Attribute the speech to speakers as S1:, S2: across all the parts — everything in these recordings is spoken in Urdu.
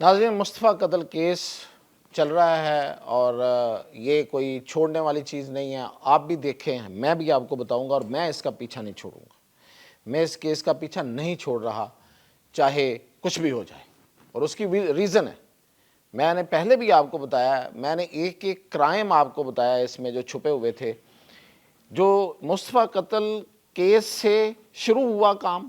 S1: ناظرین، مصطفیٰ قتل کیس چل رہا ہے اور یہ کوئی چھوڑنے والی چیز نہیں ہے. آپ بھی دیکھیں، میں بھی آپ کو بتاؤں گا اور میں اس کا پیچھا نہیں چھوڑوں گا. میں اس کیس کا پیچھا نہیں چھوڑ رہا چاہے کچھ بھی ہو جائے، اور اس کی ریزن ہے. میں نے پہلے بھی آپ کو بتایا، میں نے ایک ایک کرائم آپ کو بتایا اس میں جو چھپے ہوئے تھے. جو مصطفیٰ قتل کیس سے شروع ہوا کام،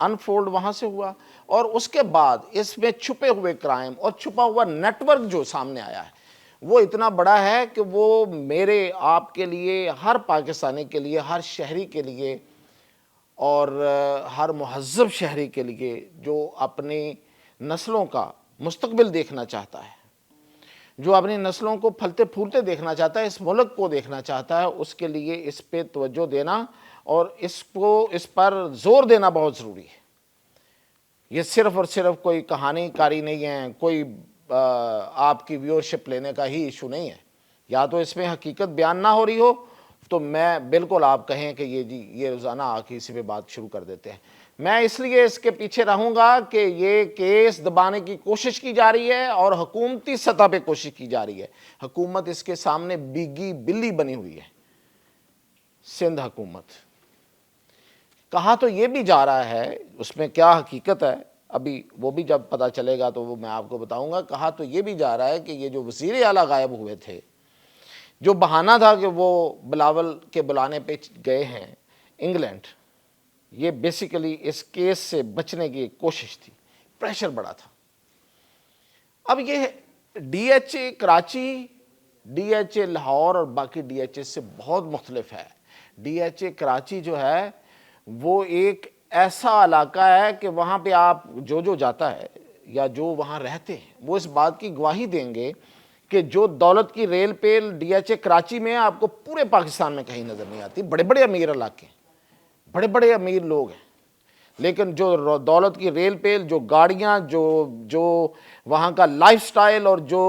S1: انفولڈ وہاں سے ہوا، اور اس کے بعد اس میں چھپے ہوئے کرائم اور چھپا ہوا نیٹ ورک جو سامنے آیا ہے وہ اتنا بڑا ہے کہ وہ میرے آپ کے لیے، ہر پاکستانی کے لیے، ہر شہری کے لیے اور ہر مہذب شہری کے لیے جو اپنی نسلوں کا مستقبل دیکھنا چاہتا ہے، جو اپنی نسلوں کو پھلتے پھولتے دیکھنا چاہتا ہے، اس ملک کو دیکھنا چاہتا ہے، اس کے لیے اس پہ توجہ دینا اور اس پر زور دینا بہت ضروری ہے. یہ صرف اور صرف کوئی کہانی کاری نہیں ہے، کوئی آپ کی ویورشپ لینے کا ہی ایشو نہیں ہے. یا تو اس میں حقیقت بیان نہ ہو رہی ہو تو میں بالکل آپ کہیں کہ یہ روزانہ آ کے اسی پہ بات شروع کر دیتے ہیں. میں اس لیے اس کے پیچھے رہوں گا کہ یہ کیس دبانے کی کوشش کی جا رہی ہے اور حکومتی سطح پہ کوشش کی جا رہی ہے. حکومت اس کے سامنے بیگی بلی بنی ہوئی ہے. سندھ حکومت کہا تو یہ بھی جا رہا ہے، اس میں کیا حقیقت ہے ابھی وہ بھی جب پتہ چلے گا تو وہ میں آپ کو بتاؤں گا. کہا تو یہ بھی جا رہا ہے کہ یہ جو وزیر اعلیٰ غائب ہوئے تھے، جو بہانہ تھا کہ وہ بلاول کے بلانے پہ گئے ہیں انگلینڈ، یہ بیسیکلی اس کیس سے بچنے کی ایک کوشش تھی. پریشر بڑا تھا. اب یہ D H A Karachi, D H A Lahore اور باقی ڈی ایچ اے سے بہت مختلف ہے. ڈی ایچ اے کراچی جو ہے وہ ایک ایسا علاقہ ہے کہ وہاں پہ آپ جو جاتا ہے یا جو وہاں رہتے ہیں وہ اس بات کی گواہی دیں گے کہ جو دولت کی ریل پیل ڈی ایچ اے کراچی میں آپ کو پورے پاکستان میں کہیں نظر نہیں آتی. بڑے بڑے امیر علاقے ہیں، بڑے بڑے امیر لوگ ہیں، لیکن جو دولت کی ریل پیل، جو گاڑیاں، جو وہاں کا لائف سٹائل اور جو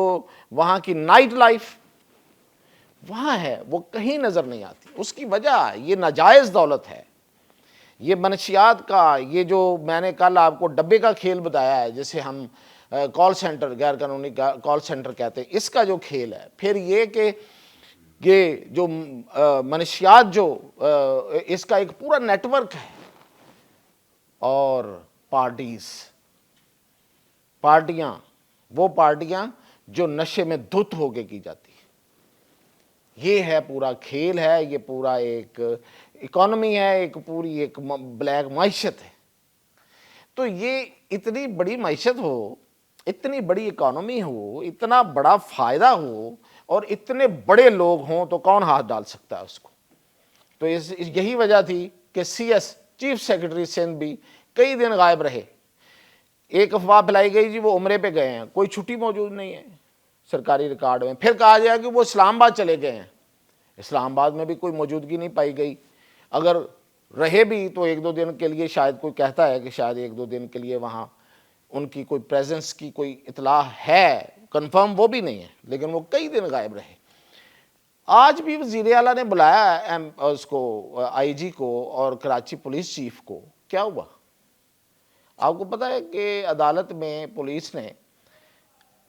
S1: وہاں کی نائٹ لائف وہاں ہے وہ کہیں نظر نہیں آتی. اس کی وجہ یہ ناجائز دولت ہے، یہ منشیات کا، یہ جو میں نے کل آپ کو ڈبے کا کھیل بتایا ہے جسے ہم کال سینٹر، غیر قانونی کال سینٹر کہتے ہیں، اس کا جو کھیل ہے. پھر یہ کہ یہ جو منشیات، جو اس کا ایک پورا نیٹ ورک ہے. اور پارٹیاں، وہ پارٹیاں جو نشے میں دھت ہو کے کی جاتی ہیں. یہ ہے پورا کھیل ہے، یہ پورا ایک اکانومی ہے، ایک پوری ایک بلیک معیشت ہے. تو یہ اتنی بڑی معیشت ہو، اتنی بڑی اکانومی ہو، اتنا بڑا فائدہ ہو اور اتنے بڑے لوگ ہوں تو کون ہاتھ ڈال سکتا ہے اس کو. تو یہی وجہ تھی کہ C S chief secretary Sindh بھی کئی دن غائب رہے. ایک افواہ پھیلائی گئی جی وہ عمرے پہ گئے ہیں، کوئی چھٹی موجود نہیں ہے سرکاری ریکارڈ میں. پھر کہا گیا کہ وہ اسلام آباد چلے گئے ہیں. اسلام آباد میں بھی کوئی موجودگی نہیں پائی گئی. اگر رہے بھی تو ایک دو دن کے لیے، شاید کوئی کہتا ہے کہ شاید ایک دو دن کے لیے وہاں ان کی کوئی پریزنس کی کوئی اطلاع ہے، کنفرم وہ بھی نہیں ہے، لیکن وہ کئی دن غائب رہے. آج بھی وزیر اعلیٰ نے بلایا اس کو، آئی جی کو اور کراچی پولیس چیف کو. کیا ہوا؟ آپ کو پتہ ہے کہ عدالت میں پولیس نے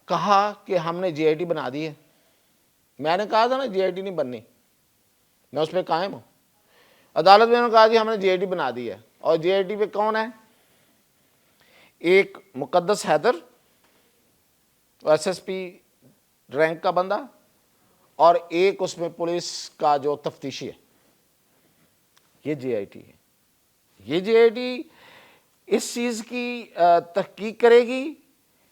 S1: کہا کہ ہم نے جے آئی ٹی بنا دی ہے. میں نے کہا تھا نا جے آئی ٹی نہیں بننی، میں اس پہ قائم ہوں. عدالت میں نے کہا جی ہم نے جے آئی ٹی بنا دی ہے. اور جے آئی ٹی پہ کون ہے؟ ایک Muqaddas Haider, S S P rank کا بندہ، اور ایک اس میں پولیس کا جو تفتیشی ہے. یہ جے آئی ٹی ہے. یہ جے آئی ٹی اس چیز کی تحقیق کرے گی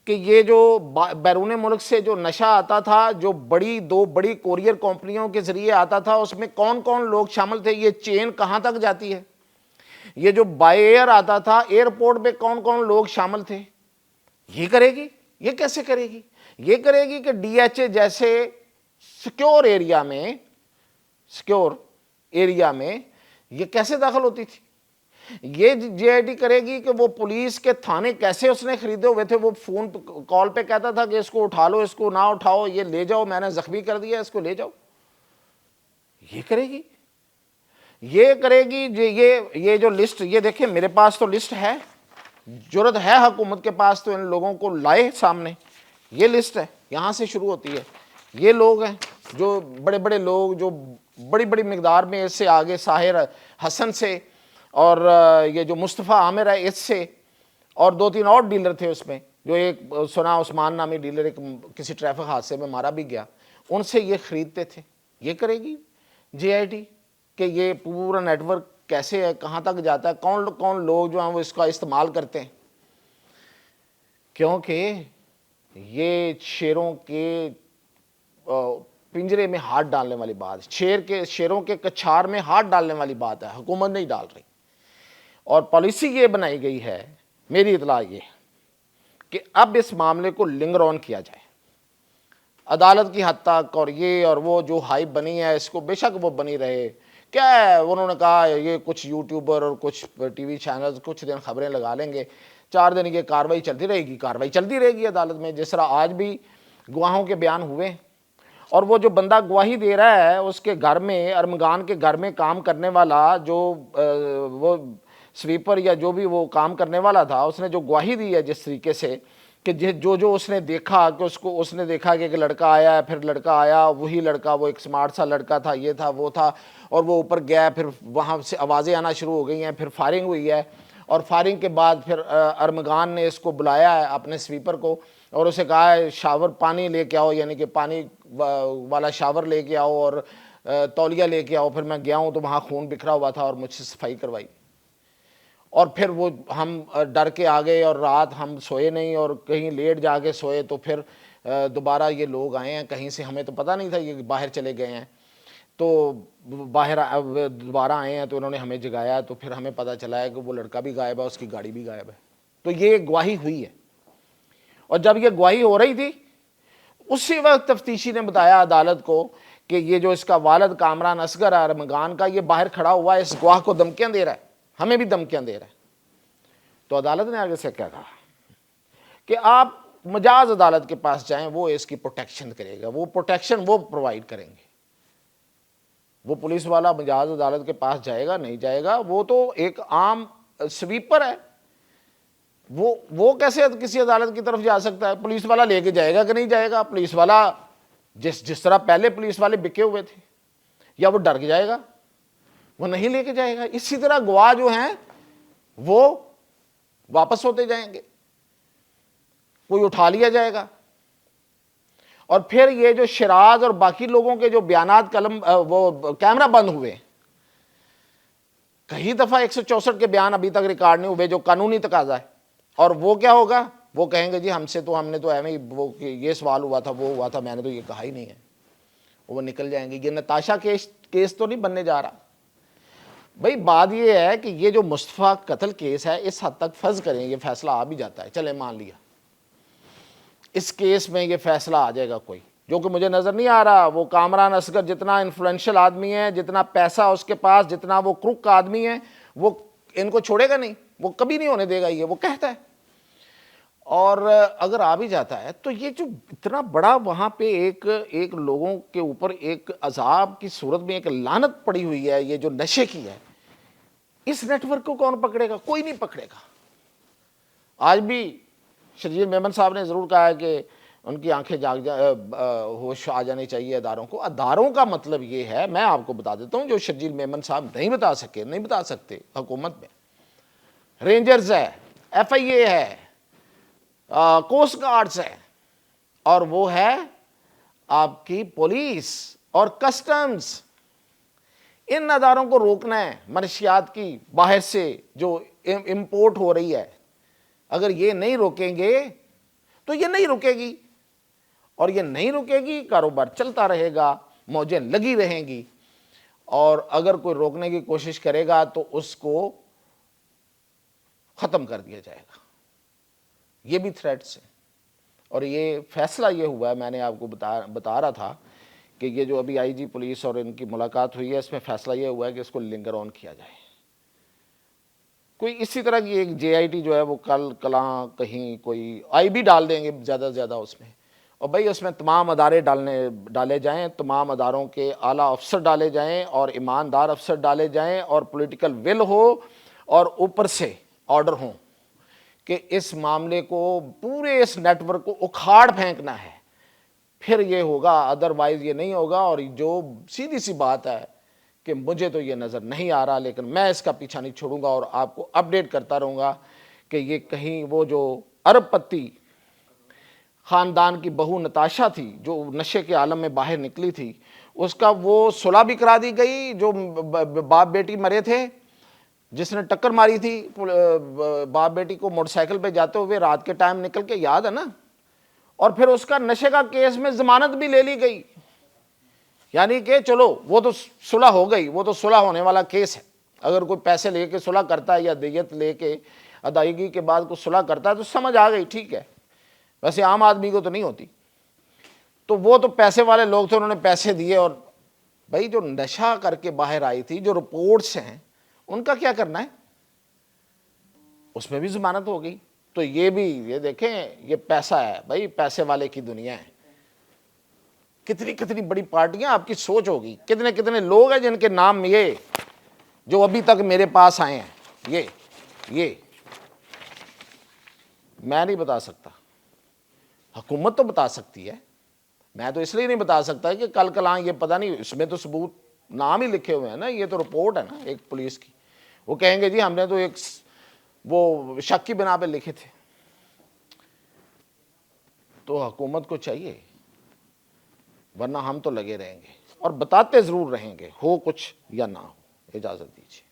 S1: کہ یہ جو بیرون ملک سے جو نشہ آتا تھا، جو دو بڑی کوریئر کمپنیوں کے ذریعے آتا تھا، اس میں کون کون لوگ شامل تھے، یہ چین کہاں تک جاتی ہے. یہ جو بائی ایئر آتا تھا، ایئرپورٹ پہ کون کون لوگ شامل تھے. یہ کرے گی. یہ کیسے کرے گی؟ یہ کرے گی کہ ڈی ایچ اے جیسے سیکیور ایریا میں یہ کیسے داخل ہوتی تھی. یہ جے آئی ٹی کرے گی کہ وہ پولیس کے تھانے کیسے اس نے خریدے ہوئے تھے. وہ فون کال پہ کہتا تھا کہ اس کو اٹھا لو، اس کو نہ اٹھاؤ، یہ لے جاؤ، میں نے زخمی کر دیا، اس کو لے جاؤ. یہ کرے گی. یہ کرے گی. یہ جو لسٹ، یہ دیکھیں میرے پاس تو لسٹ ہے، جرت ہے حکومت کے پاس تو ان لوگوں کو لائے سامنے. یہ لسٹ ہے, یہاں سے شروع ہوتی ہے. یہ لوگ ہیں جو بڑے بڑے لوگ جو بڑی بڑی مقدار میں اس سے آگے ساحر حسن سے اور یہ جو مصطفیٰ عامر ہے اس سے اور 2-3 اور ڈیلر تھے اس میں, جو ایک سنا عثمان نامی ڈیلر ایک کسی ٹریفک حادثے میں مارا بھی گیا, ان سے یہ خریدتے تھے. یہ کرے گی جے آئی ٹی کہ یہ پورا نیٹ ورک کیسے ہے, کہاں تک جاتا ہے, کون کون لوگ جو ہیں وہ اس کا استعمال کرتے ہیں. کیونکہ یہ شیروں کے پنجرے میں ہاتھ ڈالنے والی بات ہے, شیروں کے کچھار میں ہاتھ ڈالنے والی بات ہے, حکومت نہیں ڈال رہی. اور پالیسی یہ بنائی گئی ہے, میری اطلاع یہ کہ اب اس معاملے کو لنگر آن کیا جائے عدالت کی حد تک, اور یہ اور وہ جو ہائپ بنی ہے اس کو بے شک وہ بنی رہے. کیا ہے, انہوں نے کہا یہ کچھ یوٹیوبر اور کچھ ٹی وی چینلز کچھ دن خبریں لگا لیں گے, 4 دن یہ کاروائی چلتی رہے گی عدالت میں. جس طرح آج بھی گواہوں کے بیان ہوئے, اور وہ جو بندہ گواہی دے رہا ہے اس کے گھر میں, ارمغان کے گھر میں کام کرنے والا جو وہ سویپر یا جو بھی وہ کام کرنے والا تھا, اس نے جو گواہی دی ہے جس طریقے سے کہ جو اس نے دیکھا کہ اس نے دیکھا کہ ایک لڑکا آیا ہے, پھر لڑکا آیا, وہی لڑکا وہ ایک سمارٹ سا لڑکا تھا, یہ تھا وہ تھا, اور وہ اوپر گیا, پھر وہاں سے آوازیں آنا شروع ہو گئی ہیں, پھر فائرنگ ہوئی ہے, اور فائرنگ کے بعد پھر ارمغان نے اس کو بلایا ہے اپنے سویپر کو اور اسے کہا ہے شاور پانی لے کے آؤ, یعنی کہ پانی والا شاور لے کے آؤ اور تولیہ لے کے آؤ. پھر میں گیا ہوں تو وہاں خون بکھرا ہوا تھا اور مجھ سے صفائی کروائی. اور پھر وہ ہم ڈر کے آ گئے اور رات ہم سوئے نہیں اور کہیں لیٹ جا کے سوئے. تو پھر دوبارہ یہ لوگ آئے ہیں کہیں سے, ہمیں تو پتہ نہیں تھا یہ باہر چلے گئے ہیں, تو باہر دوبارہ آئے ہیں تو انہوں نے ہمیں جگایا, تو پھر ہمیں پتہ چلا ہے کہ وہ لڑکا بھی غائب ہے, اس کی گاڑی بھی غائب ہے. تو یہ گواہی ہوئی ہے. اور جب یہ گواہی ہو رہی تھی اسی وقت تفتیشی نے بتایا عدالت کو کہ یہ جو اس کا والد کامران اصغر ارمغان کا, یہ باہر کھڑا ہوا ہے, اس گواہ کو دھمکیاں دے رہا ہے, ہمیں بھی دھمکیاں دے رہا ہے. تو عدالت نے آگے سے کیا کہا کہ آپ مجاز عدالت کے پاس جائیں, وہ اس کی پروٹیکشن کرے گا, وہ پروٹیکشن وہ پرووائڈ کریں گے. وہ پولیس والا مجاز عدالت کے پاس جائے گا نہیں جائے گا, وہ تو ایک عام سویپر ہے, وہ کیسے کسی عدالت کی طرف جا سکتا ہے؟ پولیس والا لے کے جائے گا کہ نہیں جائے گا؟ پولیس والا جس طرح پہلے پولیس والے بکے ہوئے تھے, یا وہ ڈر کے جائے گا, وہ نہیں لے کے جائے گا. اسی طرح گواہ جو ہیں وہ واپس ہوتے جائیں گے, کوئی اٹھا لیا جائے گا. اور پھر یہ جو شراز اور باقی لوگوں کے جو بیانات وہ کیمرہ بند ہوئے, کئی دفعہ 164 کے بیان ابھی تک ریکارڈ نہیں ہوئے جو قانونی تقاضا ہے. اور وہ کیا ہوگا, وہ کہیں گے جی ہم نے تو ایویں وہ یہ سوال ہوا تھا وہ ہوا تھا, میں نے تو یہ کہا ہی نہیں ہے. وہ نکل جائیں گے. یہ نتاشا کیس تو نہیں بننے جا رہا. بھئی بات یہ ہے کہ یہ جو مصطفیٰ قتل کیس ہے, اس حد تک فرض کریں یہ فیصلہ آ بھی جاتا ہے, چلے مان لیا اس کیس میں یہ فیصلہ آ جائے گا کوئی, جو کہ مجھے نظر نہیں آ رہا. وہ کامران اصغر جتنا انفلوئنشل آدمی ہے, جتنا پیسہ اس کے پاس, جتنا وہ کرک کا آدمی ہے, وہ ان کو چھوڑے گا نہیں, وہ کبھی نہیں ہونے دے گا. یہ وہ کہتا ہے. اور اگر آ بھی جاتا ہے تو یہ جو اتنا بڑا وہاں پہ ایک لوگوں کے اوپر ایک عذاب کی صورت میں ایک لعنت پڑی ہوئی ہے, یہ جو نشے کی ہے, اس نیٹ ورک کو کون پکڑے گا؟ کوئی نہیں پکڑے گا. آج بھی شرجیل میمن صاحب نے ضرور کہا ہے کہ ان کی آنکھیں ہوش آ جانی چاہیے اداروں کو. اداروں کا مطلب یہ ہے, میں آپ کو بتا دیتا ہوں, جو شرجیل میمن صاحب نہیں بتا سکتے حکومت میں, رینجرز ہے, ایف آئی اے ہے, کوسٹ گارڈز ہے, اور وہ ہے آپ کی پولیس اور کسٹمز. ان اداروں کو روکنا ہے منشیات کی باہر سے جو امپورٹ ہو رہی ہے. اگر یہ نہیں روکیں گے تو یہ نہیں رکے گی, اور یہ نہیں رکے گی, کاروبار چلتا رہے گا, موجیں لگی رہیں گی. اور اگر کوئی روکنے کی کوشش کرے گا تو اس کو ختم کر دیا جائے گا. یہ بھی تھریٹس ہیں. اور یہ فیصلہ یہ ہوا ہے, میں نے آپ کو بتا رہا تھا کہ یہ جو ابھی آئی جی پولیس اور ان کی ملاقات ہوئی ہے, اس میں فیصلہ یہ ہوا ہے کہ اس کو لنگر آن کیا جائے. کوئی اسی طرح کی ایک جے آئی ٹی جو ہے وہ کلاں کہیں کوئی آئی بھی ڈال دیں گے زیادہ سے زیادہ اس میں. اور بھائی اس میں تمام ادارے ڈالے جائیں, تمام اداروں کے اعلیٰ افسر ڈالے جائیں, اور ایماندار افسر ڈالے جائیں, اور پولیٹیکل ول ہو, اور اوپر سے آرڈر ہوں کہ اس معاملے کو پورے اس نیٹ ورک کو اکھاڑ پھینکنا ہے، پھر یہ ہوگا، ادروائز یہ نہیں ہوگا۔ اور جو سیدھی سی بات ہے کہ مجھے تو یہ نظر نہیں آ رہا، لیکن میں اس کا پیچھا نہیں چھوڑوں گا اور آپ کو اپڈیٹ کرتا رہوں گا کہ یہ کہیں وہ جو ارب پتی خاندان کی بہو نتاشا تھی جو نشے کے عالم میں باہر نکلی تھی، اس کا وہ صلح بھی کرا دی گئی، جو باپ بیٹی مرے تھے، جس نے ٹکر ماری تھی باپ بیٹی کو موٹر سائیکل پہ جاتے ہوئے رات کے ٹائم نکل کے، یاد ہے نا؟ اور پھر اس کا نشے کا کیس میں ضمانت بھی لے لی گئی، یعنی کہ چلو وہ تو صلح ہو گئی، وہ تو صلح ہونے والا کیس ہے۔ اگر کوئی پیسے لے کے صلح کرتا ہے یا دیت لے کے ادائیگی کے بعد کوئی صلح کرتا ہے تو سمجھ آ گئی، ٹھیک ہے، ویسے عام آدمی کو تو نہیں ہوتی۔ تو وہ تو پیسے والے لوگ تھے، انہوں نے پیسے دیے، اور بھائی جو نشہ کر کے باہر آئی تھی، جو رپورٹس ہیں ان کا کیا کرنا ہے؟ اس میں بھی ضمانت ہو گئی۔ تو یہ بھی یہ دیکھیں، یہ پیسہ ہے بھائی، پیسے والے کی دنیا ہے۔ کتنی کتنی بڑی پارٹیاں، آپ کی سوچ ہوگی کتنے کتنے لوگ ہیں جن کے نام یہ جو ابھی تک میرے پاس آئے ہیں، یہ میں نہیں بتا سکتا، حکومت تو بتا سکتی ہے۔ میں تو اس لیے نہیں بتا سکتا کہ کل کلاں یہ پتہ نہیں، اس میں تو ثبوت نام ہی لکھے ہوئے ہیں نا، یہ تو رپورٹ ہے نا ایک پولیس کی، وہ کہیں گے جی ہم نے تو ایک وہ شک کی بنا پہ لکھے تھے۔ تو حکومت کو چاہیے، ورنہ ہم تو لگے رہیں گے اور بتاتے ضرور رہیں گے، ہو کچھ یا نہ ہو۔ اجازت دیجیے۔